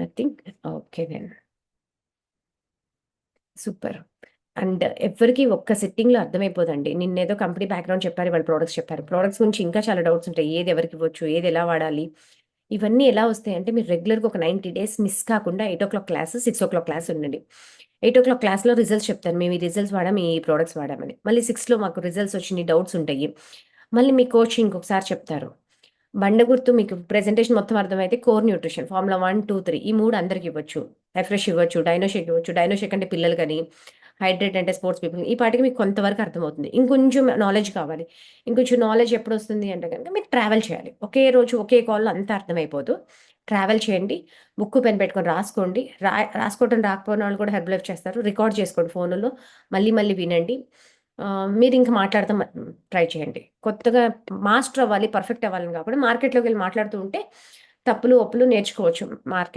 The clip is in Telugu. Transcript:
Nothing. Okay then. Super. And ఎవ్వరికీ ఒక్క సిట్టింగ్‌లో అర్థమైపోదండి. నిన్నేదో కంపెనీ బ్యాక్‌గ్రౌండ్ చెప్పారు. ఇవాళ ప్రొడక్ట్స్ చెప్పారు. ప్రొడక్ట్స్ గురించి ఇంకా చాలా డౌట్స్ ఉంటాయి. ఏది ఎవరికివ్వచ్చు? ఏది ఎలా వాడాలి? ఇవన్నీ ఎలా వస్తాయంటే మీరు రెగ్యులర్‌గా ఒక 90 డేస్ మిస్ కాకుండా 8:00 క్లాస్, 6:00 క్లాస్ ఉండండి. 8:00 క్లాస్‌లో రిజల్ట్స్ చెప్తాను. మేము ఈ రిజల్ట్స్ వాడాం, ఈ ప్రొడక్ట్స్ వాడామని. మళ్ళీ 6లో మాకు రిజల్ట్స్ వచ్చినియి, డౌట్స్ ఉంటాయి. మళ్ళీ మీ కోచ్ ఇంకొకసారి చెప్తారు. బండ గుర్తు మీకు ప్రెజెంటేషన్ మొత్తం అర్థమైతే కోర్ న్యూట్రిషన్, ఫార్ములా 1, 2, 3 ఈ 3 అందరికివ్వచ్చు. రిఫ్రెష్ ఇవ్వచ్చు, డైనోషేక్ ఇవ్వచ్చు. డైనోషేక్ అంటే పిల్లలకని, హైడ్రేట్ అంటే స్పోర్ట్స్ పీపుల్. ఈ పాటికి మీకు కొంతవరకు అర్థమవుతుంది. ఇంకొంచెం నాలెడ్జ్ కావాలి. ఇంకొంచెం నాలెడ్జ్ ఎప్పుడొస్తుంది అంటే గనుక మీరు ట్రావెల్ చేయాలి. ఒకే రోజు ఒకే కాల్‌లో అంతా అర్థమైపోదు. ట్రావెల్ చేయండి. బుక్కు, పెన్ పెట్టుకొని రాసుకోండి. రాసుకోవటం రాకపోయినోళ్ళు కూడా హెర్బ్ లైఫ్ చేస్తారు. రికార్డ్ చేసుకోండి ఫోనులో. మళ్ళీ మళ్ళీ వినండి. మీరింక మాట్లాడతాం ట్రై చేయండి. కొత్తగా మాస్టర్ అవ్వాలి, పర్ఫెక్ట్ అవ్వాలని కాకుండా మార్కెట్‌లోకెళ్ళి మాట్లాడుతూ ఉంటే తప్పులు, ఒప్పులు నేర్చుకోవచ్చు. మార్కెట్